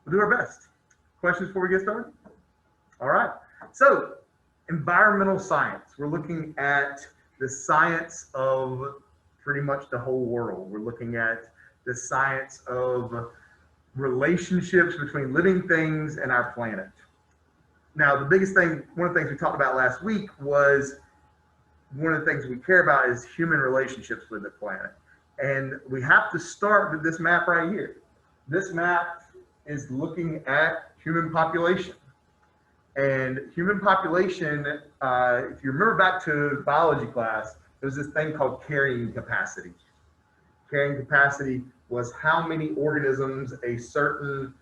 We'll do our best. Questions before we get started? All right. So, environmental science. We're looking at the science of pretty much the whole world. We're looking at the science of relationships between living things and our planet. Now, the biggest thing, one of the things we talked about last week was one of the things we care about is human relationships with the planet. And we have to start with this map right here. This map is looking at human population. And human population, if you remember back to biology class, there's this thing called carrying capacity. Carrying capacity was how many organisms a certain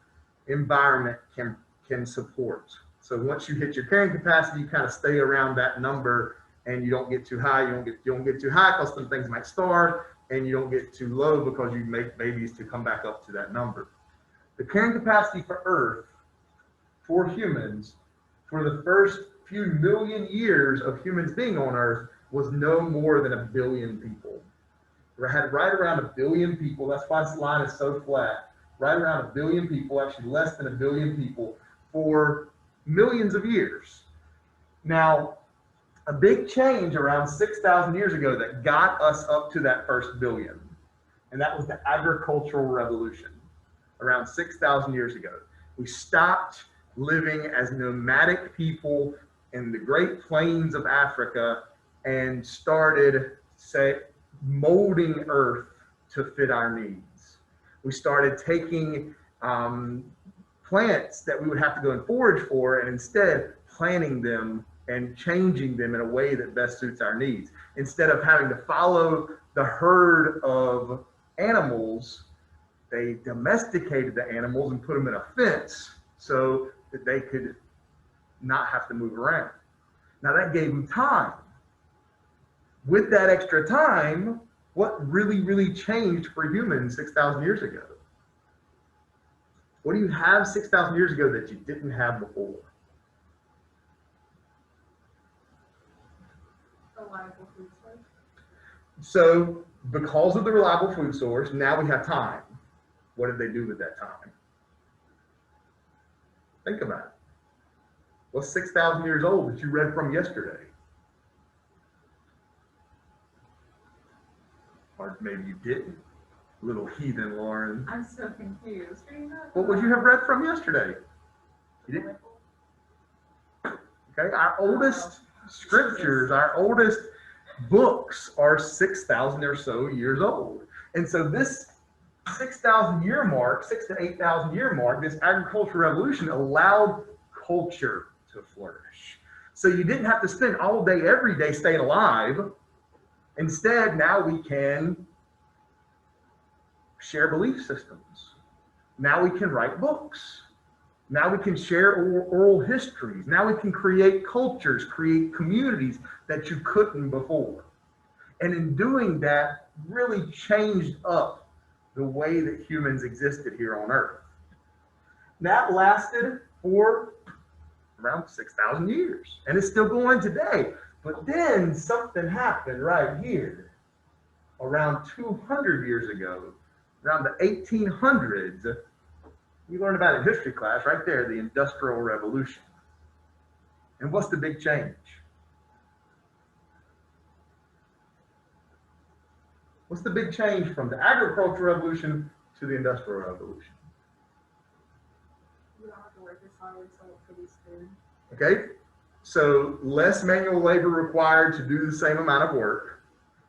environment can support. So once you hit your carrying capacity, you kind of stay around that number and you don't get too high. You don't get too high because some things might starve, and you don't get too low because you make babies to come back up to that number. The carrying capacity for Earth, for humans, for the first few million years of humans being on Earth was no more than 1 billion people. We had right around 1 billion people. That's why this line is so flat. Right around 1 billion people, actually less than 1 billion people for millions of years. Now, a big change around 6,000 years ago that got us up to that first billion, and that was the agricultural revolution. Around 6,000 years ago, we stopped living as nomadic people in the Great Plains of Africa and started, molding Earth to fit our needs. We started taking plants that we would have to go and forage for, and instead planting them and changing them in a way that best suits our needs. Instead of having to follow the herd of animals, they domesticated the animals and put them in a fence so that they could not have to move around. Now that gave them time. With that extra time, what really changed for humans 6,000 years ago? What do you have 6,000 years ago that you didn't have before? Reliable food source. So because of the reliable food source, now we have time. What did they do with that time? Think about it. What's 6,000 years old that you read from yesterday? Or maybe you didn't. Little heathen Lauren. I'm so confused. What would you have read from yesterday? You didn't? Okay, our oldest scriptures, our oldest books are 6,000 or so years old. And so this 6,000 year mark, 6,000 to 8,000 year mark, this agricultural revolution allowed culture to flourish. So you didn't have to spend all day, every day staying alive. Instead, now we can share belief systems. Now we can write books. Now we can share oral histories. Now we can create cultures, create communities that you couldn't before. And in doing that, really changed up the way that humans existed here on Earth. That lasted for around 6,000 years, and it's still going today. But then something happened right here around 200 years ago, around the 1800s. We learned about it in history class right there, the Industrial Revolution. And what's the big change? What's the big change from the Agricultural Revolution to the Industrial Revolution? You don't have to work as hard, so it produces food. Okay, so less manual labor required to do the same amount of work.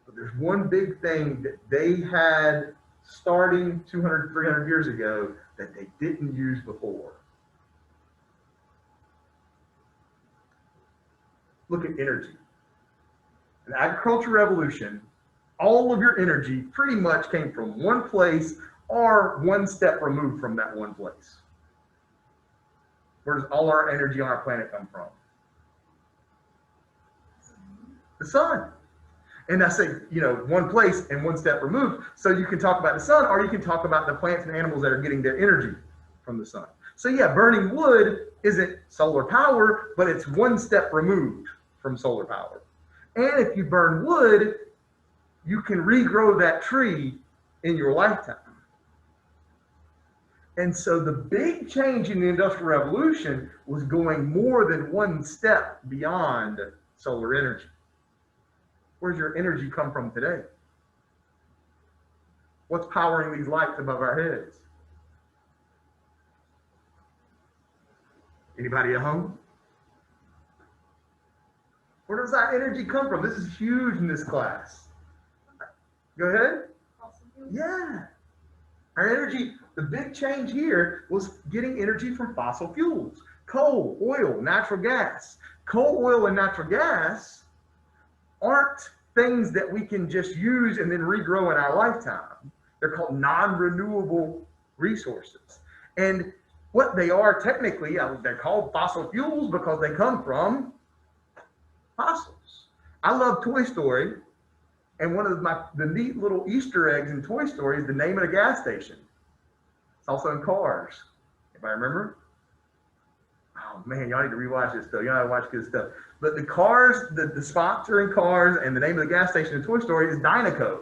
But there's one big thing that they had starting 200, 300 years ago that they didn't use before. Look at energy. In the agricultural revolution, all of your energy pretty much came from one place or one step removed from that one place. Where does all our energy on our planet come from? The sun. And I say, one place and one step removed. So you can talk about the sun, or you can talk about the plants and animals that are getting their energy from the sun. So yeah, burning wood isn't solar power, but it's one step removed from solar power. And if you burn wood, you can regrow that tree in your lifetime. And so the big change in the Industrial Revolution was going more than one step beyond solar energy. Where's your energy come from today? What's powering these lights above our heads? Anybody at home? Where does our energy come from? This is huge in this class. Go ahead. Yeah. Our energy, the big change here was getting energy from fossil fuels. Coal, oil, natural gas. Coal, oil, and natural gas aren't things that we can just use and then regrow in our lifetime. They're called non-renewable resources. And what they are technically, they're called fossil fuels because they come from fossils. I love Toy Story, and one of the neat little Easter eggs in Toy Story is the name of the gas station. It's also in Cars. Anybody remember? Oh man, y'all need to rewatch this stuff. Y'all need to watch good stuff. But the Cars, the sponsor in Cars, and the name of the gas station in Toy Story is Dynaco.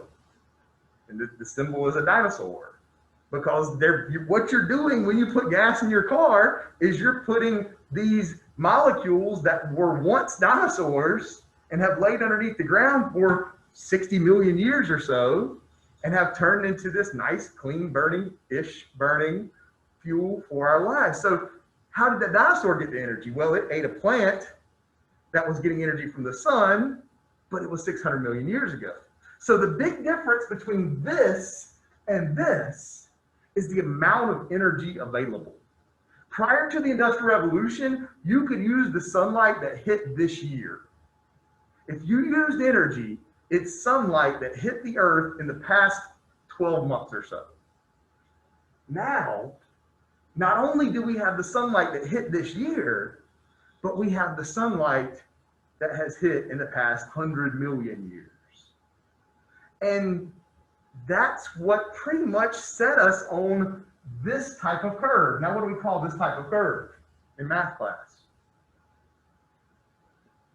And the symbol is a dinosaur. Because what you're doing when you put gas in your car is you're putting these molecules that were once dinosaurs and have laid underneath the ground for 60 million years or so and have turned into this nice, clean burning-ish burning fuel for our lives. So how did that dinosaur get the energy? Well, it ate a plant that was getting energy from the sun, but it was 600 million years ago. So the big difference between this and this is the amount of energy available. Prior to the Industrial Revolution, you could use the sunlight that hit this year. If you used energy, it's sunlight that hit the earth in the past 12 months or so. Now, not only do we have the sunlight that hit this year, but we have the sunlight that has hit in the past 100 million years. And that's what pretty much set us on this type of curve. Now, what do we call this type of curve in math class?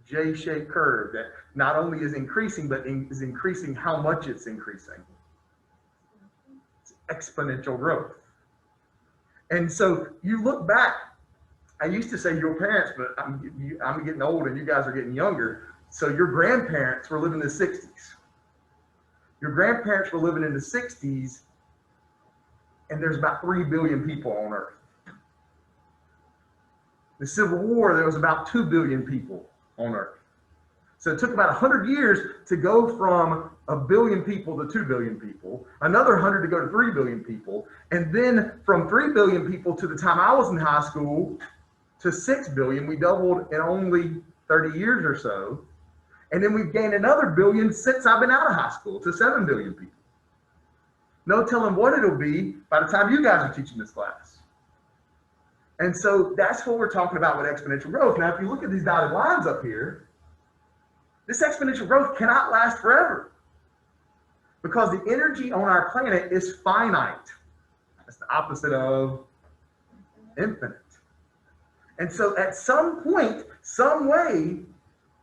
J-shaped curve that not only is increasing, but is increasing how much it's increasing. It's exponential growth. And so you look back, I used to say your parents, but I'm getting old and you guys are getting younger. So your grandparents were living in the 60s. Your grandparents were living in the 60s, and there's about 3 billion people on Earth. The Civil War, there was about 2 billion people on Earth. So it took about 100 years to go from 1 billion people to 2 billion people, another 100 to go to 3 billion people, and then from 3 billion people to the time I was in high school to 6 billion, we doubled in only 30 years or so. And then we've gained another billion since I've been out of high school to 7 billion people. No telling what it'll be by the time you guys are teaching this class. And so that's what we're talking about with exponential growth. Now, if you look at these dotted lines up here, this exponential growth cannot last forever because the energy on our planet is finite. That's the opposite of infinite. And so at some point, some way,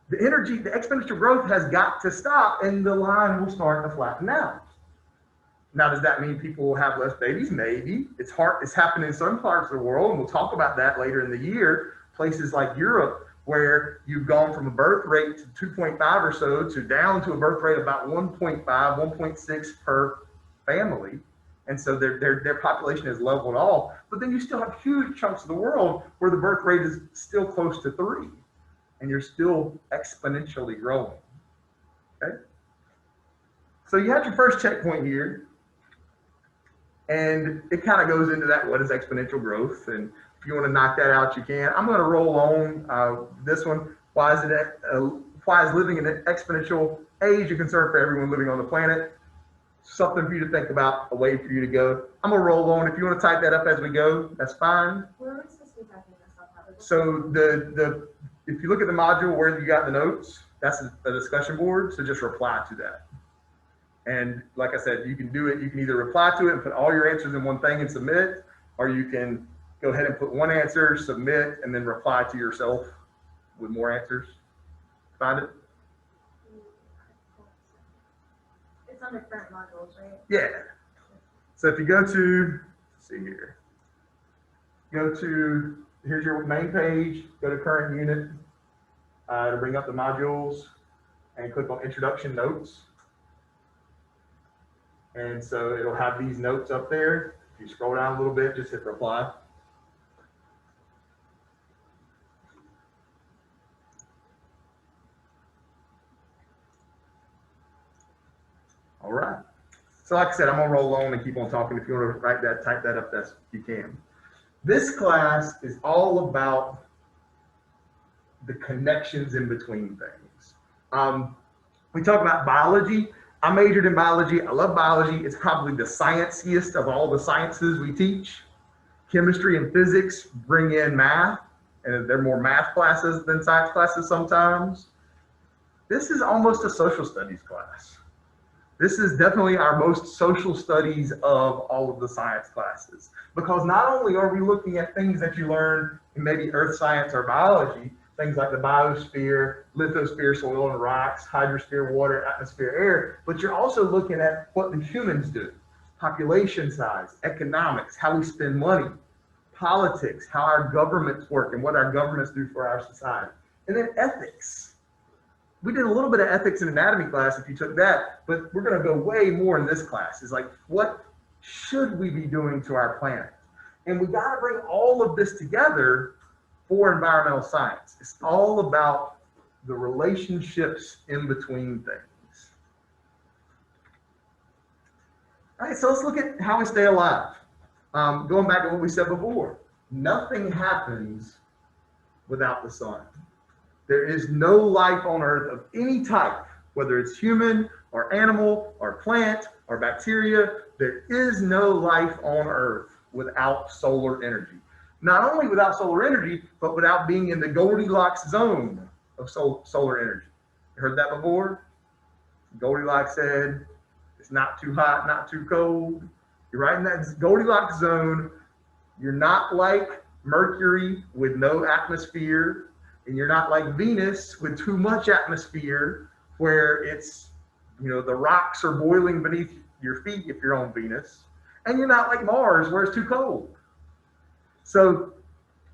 the energy, the exponential growth has got to stop and the line will start to flatten out. Now, does that mean people will have less babies? Maybe. It's happening in some parts of the world, and we'll talk about that later in the year. Places like Europe, where you've gone from a birth rate to 2.5 or so to down to a birth rate of about 1.5, 1.6 per family. And so their population has leveled off. But then you still have huge chunks of the world where the birth rate is still close to 3. And you're still exponentially growing, okay? So you have your first checkpoint here, and it kind of goes into that, what is exponential growth? And if you want to knock that out, you can. I'm going to roll on this one. Why is living in an exponential age a concern for everyone living on the planet? Something for you to think about, a way for you to go. I'm going to roll on. If you want to type that up as we go, that's fine. Where are we supposed to be typing this up? So if you look at the module where you got the notes, that's a discussion board, so just reply to that. And like I said, you can do it, you can either reply to it and put all your answers in one thing and submit, or you can go ahead and put one answer, submit, and then reply to yourself with more answers. Find it? It's under current modules, right? Yeah. So if you go to, let's see here, here's your main page, go to current unit to bring up the modules and click on introduction notes. And so it'll have these notes up there. If you scroll down a little bit, just hit reply. All right. So like I said, I'm gonna roll on and keep on talking. If you want to write that, type that up, you can. This class is all about the connections in between things. We talk about biology. I majored in biology. I love biology. It's probably the scienciest of all the sciences we teach. Chemistry and physics bring in math, and they're more math classes than science classes sometimes. This is almost a social studies class. This is definitely our most social studies of all of the science classes, because not only are we looking at things that you learn in maybe earth science or biology, things like the biosphere, lithosphere, soil and rocks, hydrosphere, water, atmosphere, air, but you're also looking at what the humans do, population size, economics, how we spend money, politics, how our governments work and what our governments do for our society, and then ethics. We did a little bit of ethics in anatomy class if you took that, but we're going to go way more in this class. It's like, what should we be doing to our planet? And we got to bring all of this together for environmental science. It's all about the relationships in between things. All right, so let's look at how we stay alive. Going back to what we said before, nothing happens without the sun. There is no life on Earth of any type, whether it's human or animal or plant or bacteria. There is no life on Earth without solar energy. Not only without solar energy, but without being in the Goldilocks zone of solar energy. You heard that before? Goldilocks said, it's not too hot, not too cold. You're right in that Goldilocks zone. You're not like Mercury with no atmosphere. And you're not like Venus with too much atmosphere where it's, the rocks are boiling beneath your feet if you're on Venus. And you're not like Mars where it's too cold. So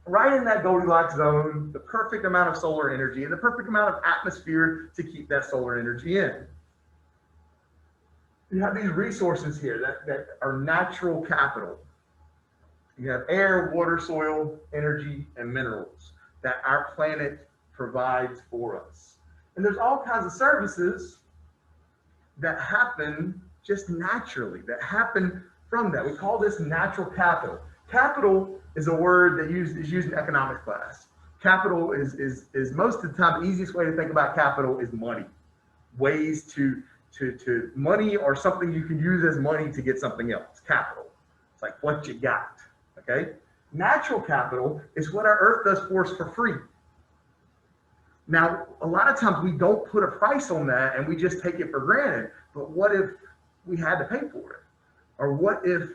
right in that Goldilocks zone, the perfect amount of solar energy and the perfect amount of atmosphere to keep that solar energy in. You have these resources here that are natural capital. You have air, water, soil, energy, and minerals that our planet provides for us. And there's all kinds of services that happen just naturally, that happen from that. We call this natural capital. Capital is a word that is used in economics class. Capital is most of the time, the easiest way to think about capital is money. Ways to money or something you can use as money to get something else. Capital. It's like what you got, okay? Natural capital is what our Earth does for us for free. Now, a lot of times we don't put a price on that and we just take it for granted. But what if we had to pay for it? Or what if,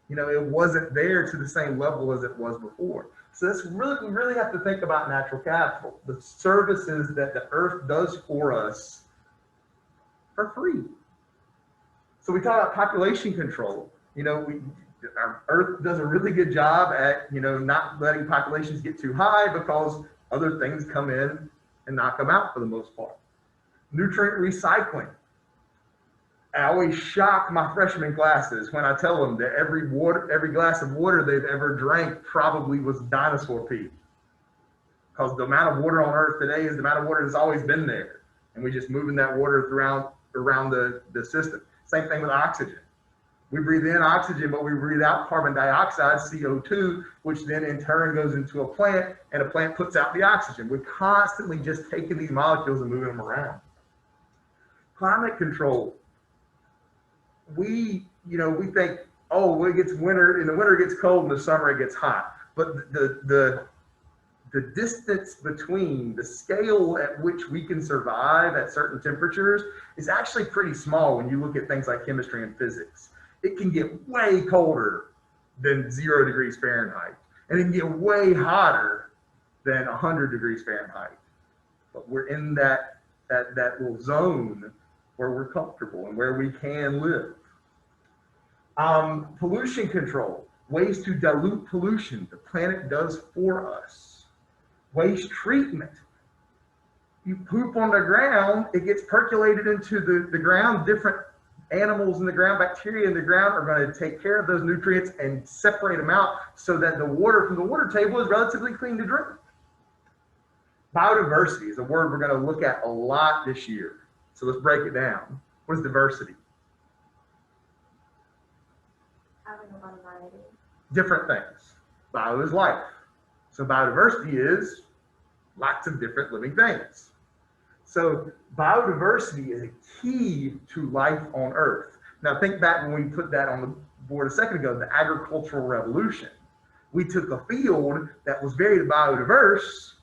it wasn't there to the same level as it was before? So we really have to think about natural capital, the services that the Earth does for us for free. So we talk about population control. Our Earth does a really good job at, not letting populations get too high because other things come in and knock them out for the most part. Nutrient recycling. I always shock my freshman classes when I tell them that every glass of water they've ever drank probably was dinosaur pee. Because the amount of water on Earth today is the amount of water that's always been there. And we're just moving that water around the system. Same thing with oxygen. We breathe in oxygen, but we breathe out carbon dioxide, CO2, which then in turn goes into a plant, and a plant puts out the oxygen. We're constantly just taking these molecules and moving them around. Climate control. We think, oh, it gets winter, in the winter it gets cold, in the summer it gets hot. But the distance between the scale at which we can survive at certain temperatures is actually pretty small when you look at things like chemistry and physics. It can get way colder than 0 degrees Fahrenheit, and it can get way hotter than 100 degrees Fahrenheit. But we're in that little zone where we're comfortable and where we can live. Pollution control. Ways to dilute pollution the planet does for us. Waste treatment. You poop on the ground, it gets percolated into the ground. Different animals in the ground, bacteria in the ground are going to take care of those nutrients and separate them out so that the water from the water table is relatively clean to drink. Biodiversity is a word we're going to look at a lot this year. So let's break it down. What is diversity? Having a lot of variety. Different things. Bio is life. So biodiversity is lots of different living things. So biodiversity is a key to life on Earth. Now think back when we put that on the board a second ago, the agricultural revolution. We took a field that was very biodiverse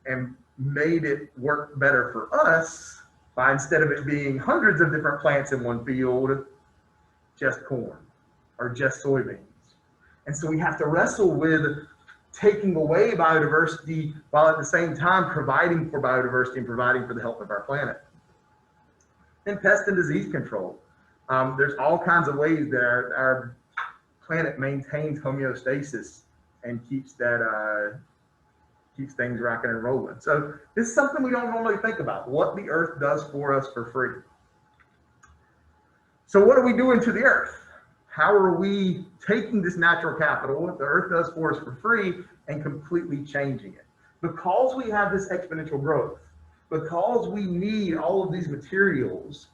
and made it work better for us by, instead of it being hundreds of different plants in one field, just corn or just soybeans. And so we have to wrestle with taking away biodiversity while at the same time providing for biodiversity and providing for the health of our planet. And pest and disease control. There's all kinds of ways that our planet maintains homeostasis and keeps that keeps things rocking and rolling. So this is something we don't normally think about, what the Earth does for us for free. So what are we doing to the Earth? How are we taking this natural capital, what the Earth does for us for free, and completely changing it? Because we have this exponential growth, because we need all of these materials,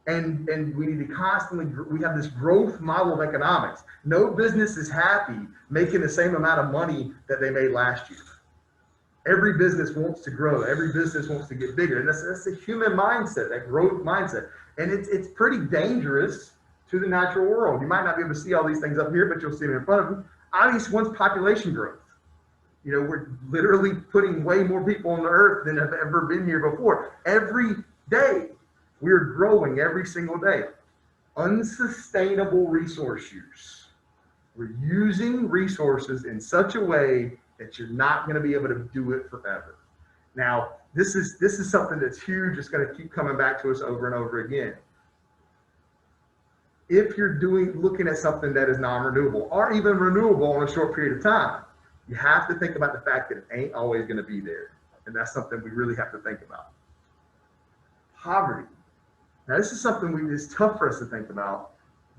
and we need to constantly, we have this growth model of economics. No business is happy making the same amount of money that they made last year. Every business wants to grow. Every business wants to get bigger. And that's a human mindset, that growth mindset. And it's pretty dangerous to the natural world. You might not be able to see all these things up here, but you'll see them in front of you. Obviously, one's population growth. You know, we're literally putting way more people on the earth than have ever been here before. Every day, we're growing every single day. Unsustainable resource use. We're using resources in such a way that you're not going to be able to do it forever. Now, this is something that's huge. It's going to keep coming back to us over and over again. If you're looking at something that is non-renewable or even renewable in a short period of time, you have to think about the fact that it ain't always going to be there. And that's something we really have to think about. Poverty. Now, this is something it's tough for us to think about,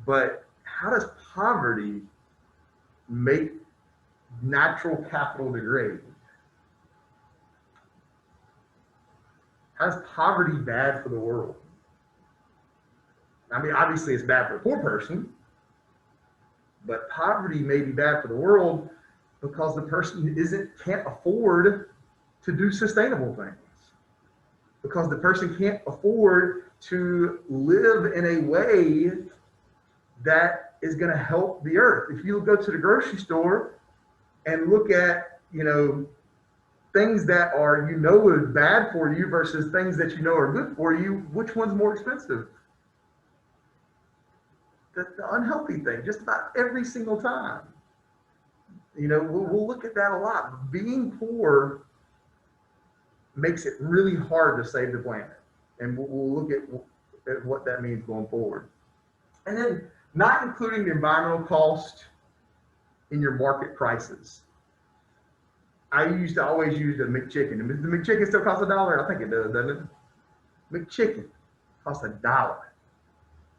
but how does poverty make natural capital degrade? How is poverty bad for the world? I mean, obviously it's bad for the poor person, but poverty may be bad for the world because the person can't afford to do sustainable things. Because the person can't afford to live in a way that is going to help the earth. If you go to the grocery store and look at, things that are, are bad for you versus things that are good for you, which one's more expensive? The unhealthy thing, just about every single time. We'll look at that a lot. Being poor makes it really hard to save the planet. And we'll look at what that means going forward. And then not including the environmental cost in your market prices. I used to always use the McChicken. The McChicken still costs $1. I think it does, doesn't it? McChicken costs $1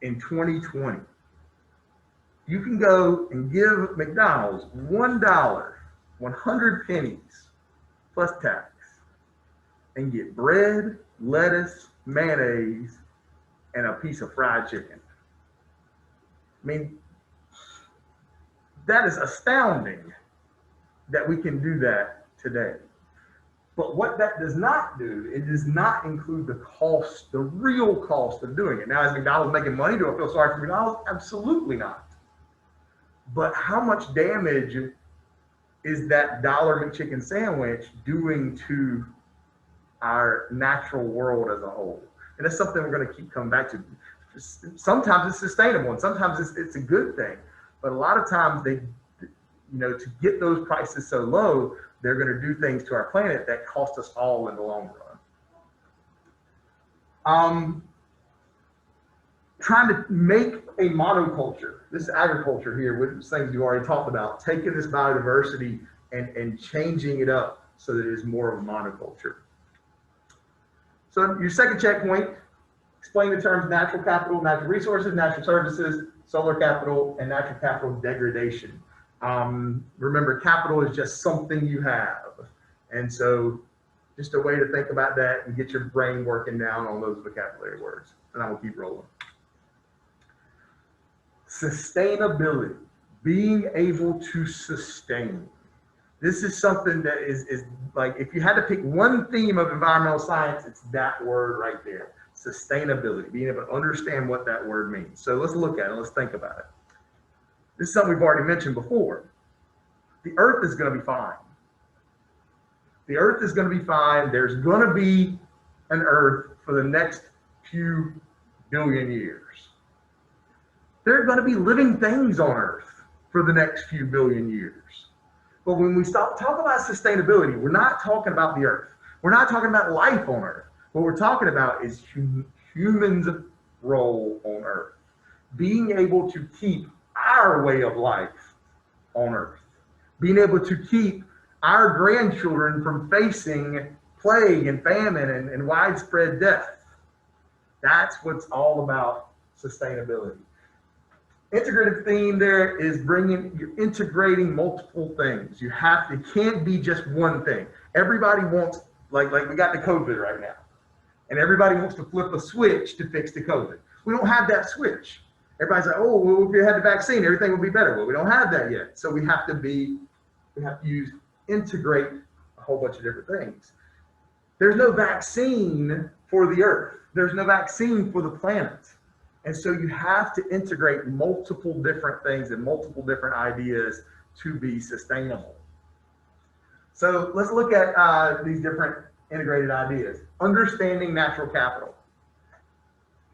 in 2020. You can go and give McDonald's $1, 100 pennies plus tax, and get bread, lettuce, mayonnaise, and a piece of fried chicken. I mean, that is astounding that we can do that today. But what that does not do, it does not include the cost, the real cost of doing it. Now, is McDonald's making money? Do I feel sorry for McDonald's? Absolutely not. But how much damage is that $1 McChicken sandwich doing to our natural world as a whole? And that's something we're going to keep coming back to. Sometimes it's sustainable and sometimes it's a good thing. But a lot of times to get those prices so low, they're going to do things to our planet that cost us all in the long run. trying to make a monoculture. This is agriculture here, which things you already talked about, taking this biodiversity and changing it up so that it is more of a monoculture. So your second checkpoint, explain the terms natural capital, natural resources, natural services, solar capital, and natural capital degradation. Remember, capital is just something you have. And so just a way to think about that and get your brain working down on those vocabulary words. And I will keep rolling. Sustainability, being able to sustain. This is something that is like, if you had to pick one theme of environmental science, it's that word right there. Sustainability, being able to understand what that word means. So let's look at it, let's think about it. This is something we've already mentioned before. The earth is going to be fine. The earth is going to be fine. There's going to be an earth for the next few billion years. There are going to be living things on earth for the next few billion years. But when we talk about sustainability, we're not talking about the earth. We're not talking about life on earth. What we're talking about is humans' role on earth. Being able to keep our way of life on earth. Being able to keep our grandchildren from facing plague and famine and widespread death. That's what's all about sustainability. Integrative theme there is you're integrating multiple things. You can't be just one thing. Everybody wants, like we got the COVID right now, and everybody wants to flip a switch to fix the COVID. We don't have that switch. Everybody's like, oh, well, if you had the vaccine, everything would be better. Well, we don't have that yet. So we have to integrate a whole bunch of different things. There's no vaccine for the earth. There's no vaccine for the planet. And so you have to integrate multiple different things and multiple different ideas to be sustainable. So let's look at these different integrated ideas. Understanding natural capital.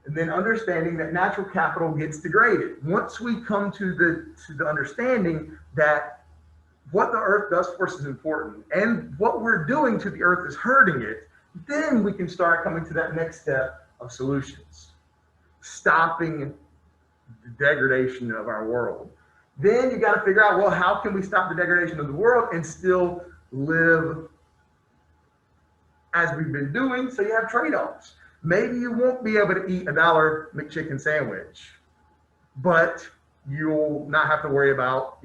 And then understanding that natural capital gets degraded. Once we come to the understanding that what the earth does for us is important and what we're doing to the earth is hurting it, then we can start coming to that next step of solutions. Stopping the degradation of our world. Then you got to figure out, well, how can we stop the degradation of the world and still live as we've been doing? So you have trade-offs. Maybe you won't be able to eat $1 McChicken sandwich, but you'll not have to worry about,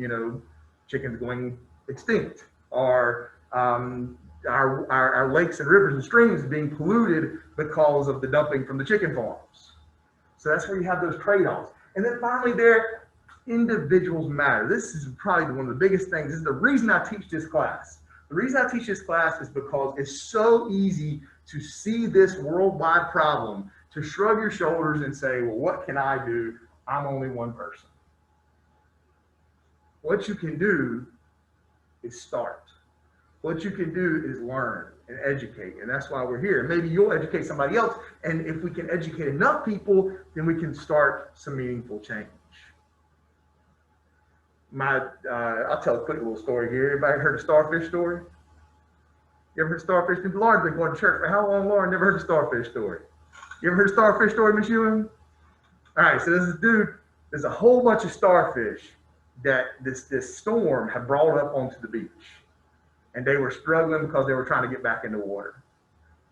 chickens going extinct, or our lakes and rivers and streams being polluted because of the dumping from the chicken farms. So that's where you have those trade-offs. And then finally individuals matter. This is probably one of the biggest things. This is the reason I teach this class. The reason I teach this class is because it's so easy to see this worldwide problem, to shrug your shoulders and say, well, what can I do? I'm only one person. What you can do is start. What you can do is learn and educate, and that's why we're here. Maybe you'll educate somebody else, and if we can educate enough people, then we can start some meaningful change. I'll tell a quick little story here. Everybody heard a starfish story? You ever heard of starfish? Lauren's been going to church for how long, Lauren? Never heard a starfish story. You ever heard a starfish story, Miss Ewing? All right, so there's a whole bunch of starfish that this storm had brought up onto the beach. And they were struggling because they were trying to get back in the water.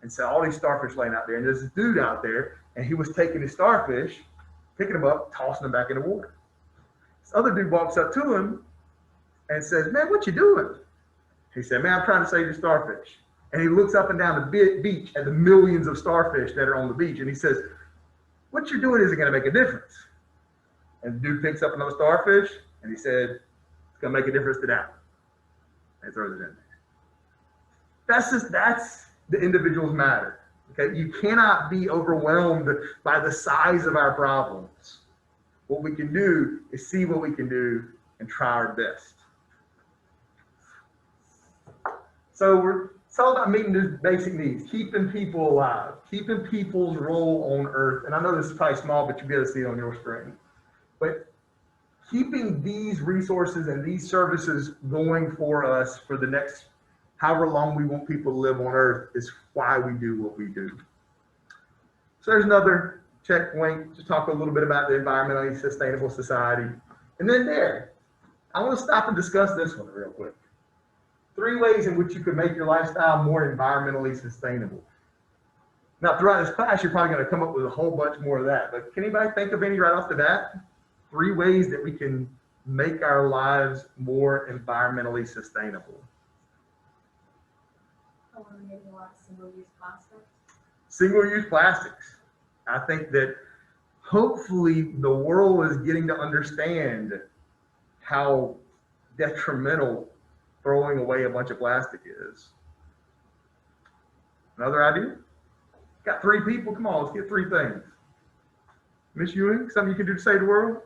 And so all these starfish laying out there, and there's this dude out there, and he was taking his starfish, picking them up, tossing them back in the water. This other dude walks up to him and says, man, what you doing? He said, man, I'm trying to save the starfish. And he looks up and down the beach at the millions of starfish that are on the beach, and he says, what you're doing isn't going to make a difference. And the dude picks up another starfish, and he said, it's going to make a difference to that one. And throws it in there. That's the individuals matter. Okay, you cannot be overwhelmed by the size of our problems. What we can do is see what we can do and try our best. So it's all about meeting these basic needs, keeping people alive, keeping people's role on earth. And I know this is probably small, but you'll be able to see it on your screen. But keeping these resources and these services going for us for the next however long we want people to live on earth is why we do what we do. So there's another check, wink, just talk a little bit about the environmentally sustainable society. And then there, I want to stop and discuss this one real quick. 3 ways in which you could make your lifestyle more environmentally sustainable. Now, throughout this class, you're probably going to come up with a whole bunch more of that, but can anybody think of any right off the bat? 3 ways that we can make our lives more environmentally sustainable. Eliminating a lot of single-use plastics. Single-use plastics. I think that hopefully the world is getting to understand how detrimental throwing away a bunch of plastic is. Another idea? Got 3 people, come on, let's get 3 things. Miss Ewing, something you can do to save the world?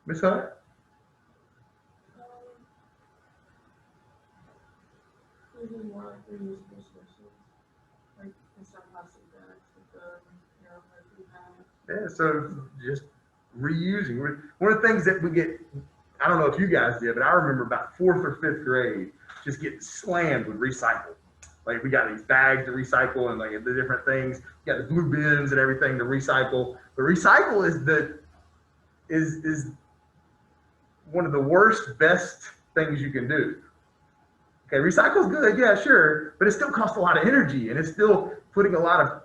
Miss Hunt? Using more reusable sources, like instead of plastic bags, with the, like we have. Yeah, so just reusing. One of the things that we get, I don't know if you guys did, but I remember about 4th or 5th grade, just getting slammed with recycle. Like we got these bags to recycle and like the different things. You got the blue bins and everything to recycle. But recycle is one of the worst, best things you can do. Okay, recycle is good, yeah, sure, but it still costs a lot of energy and it's still putting a lot of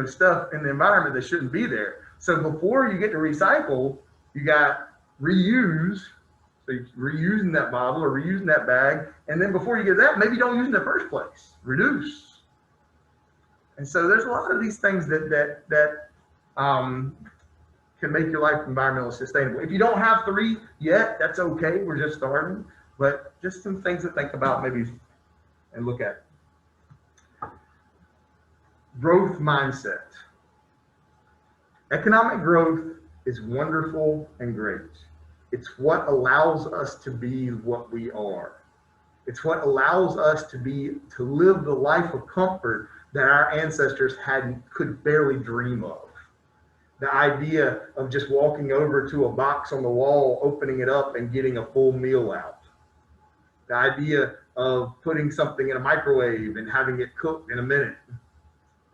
stuff in the environment that shouldn't be there. So before you get to recycle, you got reuse. So you're reusing that bottle or reusing that bag, and then before you get that, maybe don't use it in the first place. Reduce. And so there's a lot of these things that can make your life environmentally sustainable. If you don't have 3 yet, that's okay. We're just starting. But just some things to think about maybe and look at. Growth mindset. Economic growth is wonderful and great. It's what allows us to be what we are. It's what allows us to live the life of comfort that our ancestors could barely dream of. The idea of just walking over to a box on the wall, opening it up and getting a full meal out. The idea of putting something in a microwave and having it cooked in a minute.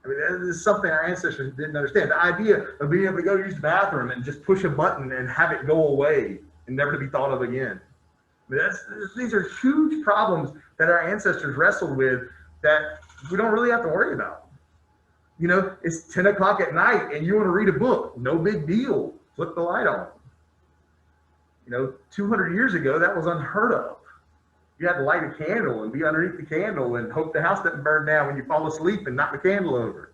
I mean, that is something our ancestors didn't understand. The idea of being able to go use the bathroom and just push a button and have it go away and never to be thought of again. I mean, these are huge problems that our ancestors wrestled with that we don't really have to worry about. It's 10 o'clock at night and you want to read a book. No big deal. Flip the light on. 200 years ago, that was unheard of. You had to light a candle and be underneath the candle and hope the house doesn't burn down when you fall asleep and knock the candle over.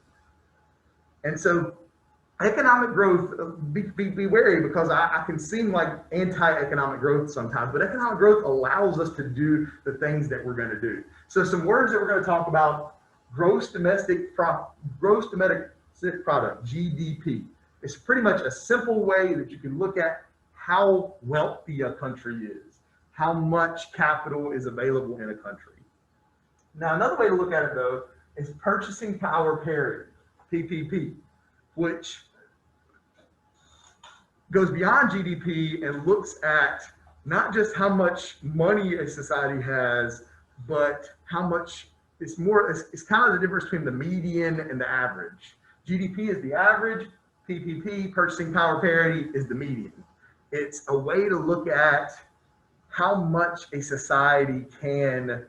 And so economic growth, be wary, because I can seem like anti-economic growth sometimes, but economic growth allows us to do the things that we're going to do. So some words that we're going to talk about: gross domestic product, GDP. It's pretty much a simple way that you can look at how wealthy a country is, how much capital is available in a country. Now, another way to look at it, though, is purchasing power parity, PPP, which goes beyond GDP and looks at not just how much money a society has, but how much it's kind of the difference between the median and the average. GDP is the average, PPP, purchasing power parity, is the median. It's a way to look at how much a society can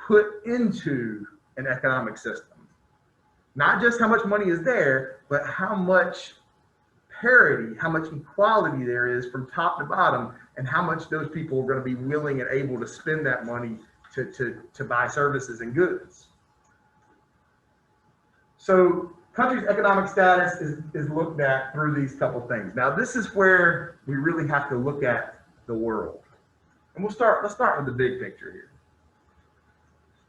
put into an economic system. Not just how much money is there, but how much parity, how much equality there is from top to bottom, and how much those people are going to be willing and able to spend that money to buy services and goods. So country's economic status is looked at through these couple things. Now, this is where we really have to look at the world. And let's start with the big picture here.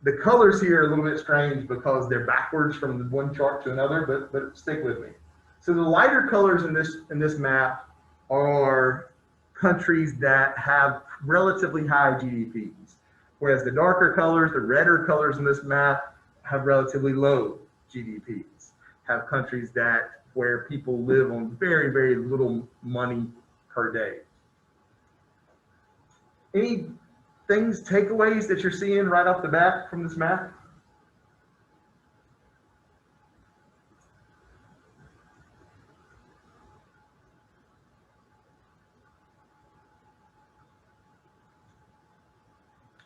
The colors here are a little bit strange because they're backwards from one chart to another, but stick with me. So the lighter colors in this map are countries that have relatively high GDPs, whereas the darker colors, the redder colors in this map, have relatively low GDPs, have countries where people live on very, very little money per day. Any things, takeaways that you're seeing right off the bat from this map?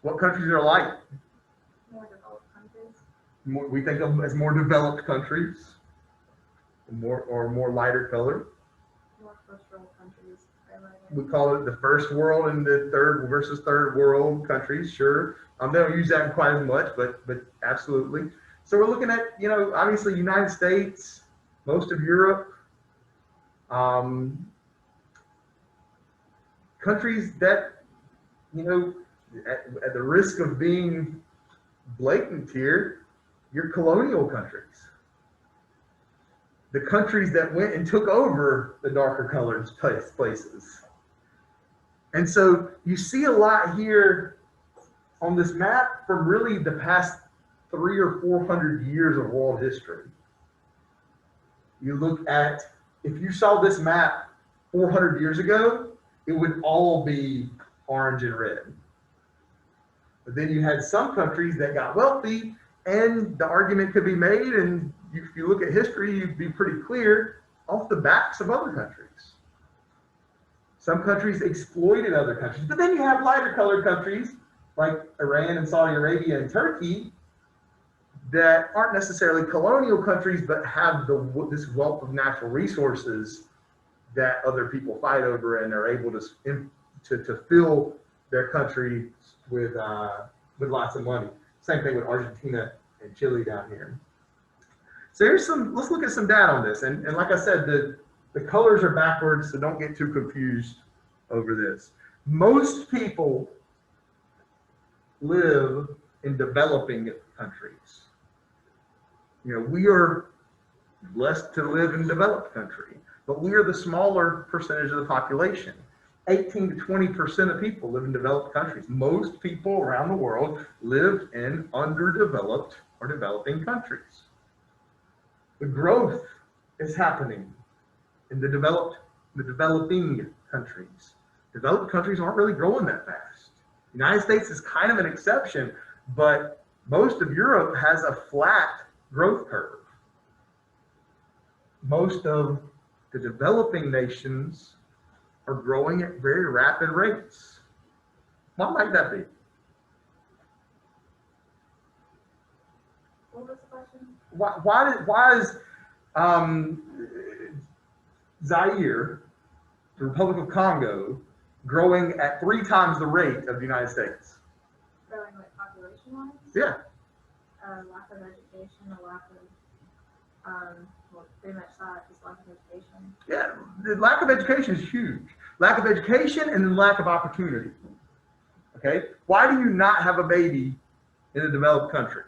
What countries are like? More developed countries. We think of as more developed countries, more lighter color. More first world countries. We call it the first world and the third versus third world countries. Sure, they don't use that quite as much, but absolutely. So we're looking at, obviously United States, most of Europe, countries that, at the risk of being blatant here, your colonial countries. The countries that went and took over the darker colored places. And so you see a lot here on this map from really the past 300 or 400 years of world history. You look at, if you saw this map 400 years ago, it would all be orange and red. But then you had some countries that got wealthy, and the argument could be made, and if you look at history, you'd be pretty clear, off the backs of other countries. Some countries exploited other countries, but then you have lighter colored countries like Iran and Saudi Arabia and Turkey that aren't necessarily colonial countries, but have this wealth of natural resources that other people fight over and are able to fill their country with lots of money. Same thing with Argentina and Chile down here. So let's look at some data on this. And like I said, the colors are backwards, so don't get too confused over this. Most people live in developing countries. We are blessed to live in developed country, but we are the smaller percentage of the population. 18 to 20% of people live in developed countries. Most people around the world live in underdeveloped or developing countries. The growth is happening in the developing countries. Developed countries aren't really growing that fast. The United States is kind of an exception, but most of Europe has a flat growth curve. Most of the developing nations are growing at very rapid rates. Why might that be? What was the question? Why is Zaire, the Republic of Congo, growing at 3 times the rate of the United States? Growing like population-wise? Yeah. Lack of education, a lack of, well, pretty much that, just lack of education. Yeah, the lack of education is huge. Lack of education and lack of opportunity. Okay? Why do you not have a baby in a developed country?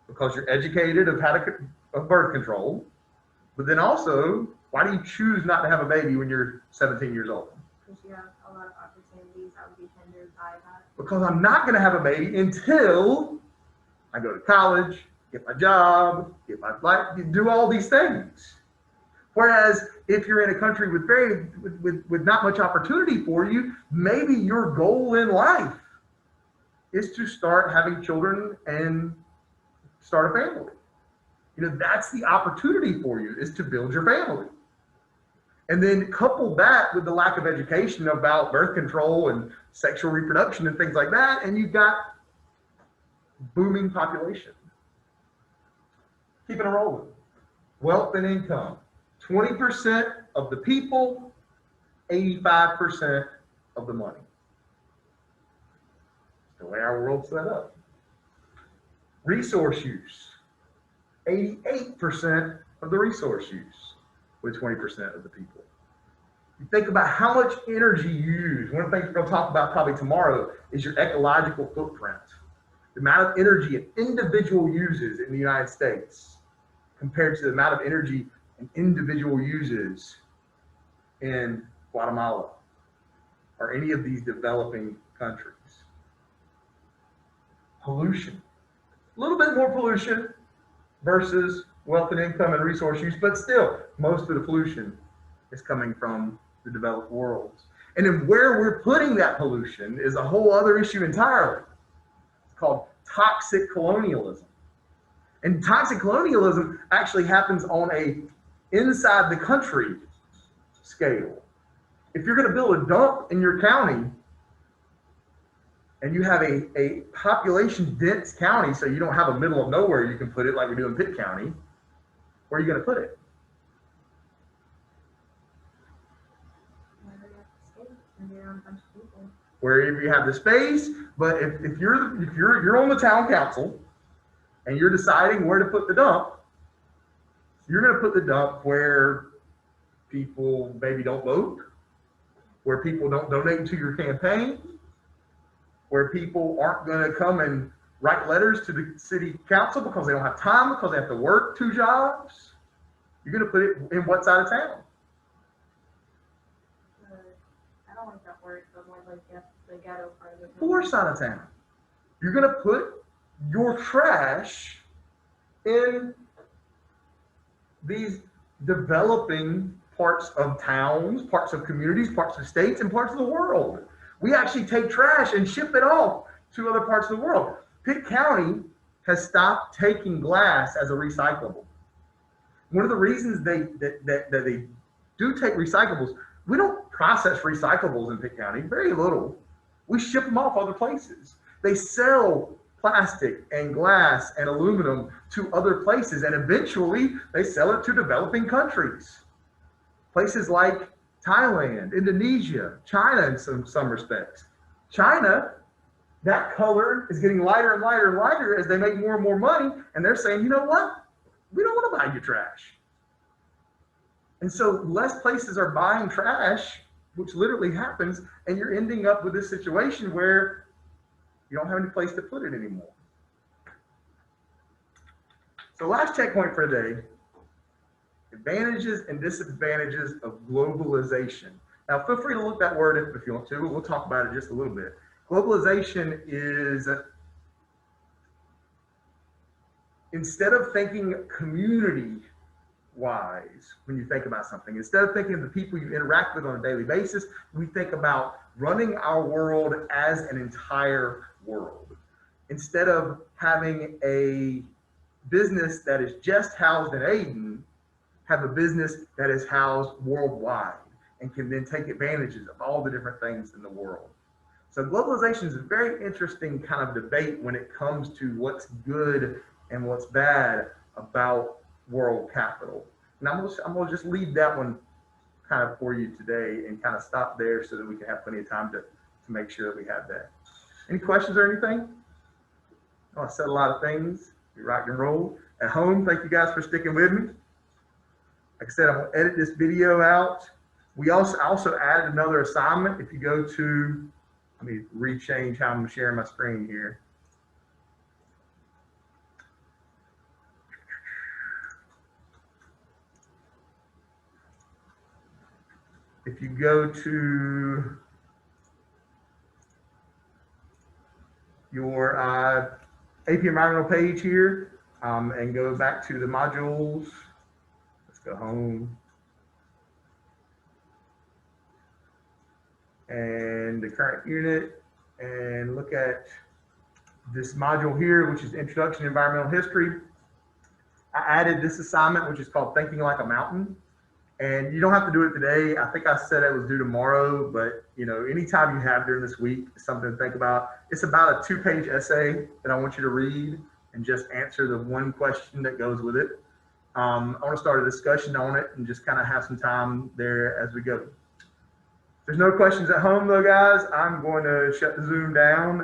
Because you're educated of birth control, but then also, why do you choose not to have a baby when you're 17 years old? Because you have a lot of opportunities that would be hindered by that. Because I'm not going to have a baby until I go to college, get my job, get my life, do all these things. Whereas if you're in a country with not much opportunity for you, maybe your goal in life is to start having children and start a family. That's the opportunity for you, is to build your family. And then couple that with the lack of education about birth control and sexual reproduction and things like that, and you've got booming population. Keeping it rolling. Wealth and income. 20% of the people, 85% of the money. That's the way our world's set up. Resource use. 88% of the resource use, with 20% of the people. You think about how much energy you use. One of the things we're going to talk about probably tomorrow is your ecological footprint. The amount of energy an individual uses in the United States compared to the amount of energy an individual uses in Guatemala or any of these developing countries. Pollution. A little bit more pollution versus wealth and income and resource use, but still, most of the pollution is coming from the developed worlds. And then where we're putting that pollution is a whole other issue entirely. It's called toxic colonialism. And toxic colonialism actually happens on a inside the country scale. If you're going to build a dump in your county and you have a population dense county, so you don't have a middle of nowhere you can put it like we do in Pitt County, where are you going to put it? Wherever you have the space. But if you're on the town council and you're deciding where to put the dump, you're going to put the dump where people maybe don't vote, where people don't donate to your campaign, where people aren't going to come and write letters to the city council because they don't have time, because they have to work 2 jobs. You're going to put it in what side of town? I don't like that word, but more like the ghetto part of it. Poor side of town. You're going to put your trash in these developing parts of towns, parts of communities, parts of states, and parts of the world. We actually take trash and ship it off to other parts of the world. Pitt County has stopped taking glass as a recyclable. One of the reasons they do take recyclables, we don't process recyclables in Pitt County, very little. We ship them off other places. They sell plastic and glass and aluminum to other places, and eventually they sell it to developing countries. Places like Thailand, Indonesia, China in some respects. China, that color is getting lighter and lighter and lighter as they make more and more money, and they're saying, you know what? We don't want to buy your trash. And so less places are buying trash, which literally happens, and you're ending up with this situation where you don't have any place to put it anymore. So last checkpoint for today, advantages and disadvantages of globalization. Now feel free to look that word up if you want to. We'll talk about it just a little bit. Globalization is, instead of thinking community wise when you think about something, instead of thinking of the people you interact with on a daily basis, we think about running our world as an entire world. Instead of having a business that is just housed in Aden, have a business that is housed worldwide and can then take advantages of all the different things in the world. So globalization is a very interesting kind of debate when it comes to what's good and what's bad about world capital. And I'm gonna just leave that one kind of for you today and kind of stop there so that we can have plenty of time to make sure that we have that. Any questions or anything? Oh, I said a lot of things. We rock and roll. At home, thank you guys for sticking with me. Like I said, I'm gonna edit this video out. We also added another assignment. If you go to, let me rechange how I'm sharing my screen here. If you go to your AP Environmental page here and go back to the modules, let's go home. And the current unit, and look at this module here, which is Introduction to Environmental History. I added this assignment, which is called Thinking Like a Mountain. And you don't have to do it today. I think I said it was due tomorrow, but you know, anytime you have during this week, something to think about. It's about a 2-page essay that I want you to read and just answer the one question that goes with it. I want to start a discussion on it and just kind of have some time there as we go. If there's no questions at home though, guys, I'm going to shut the Zoom down.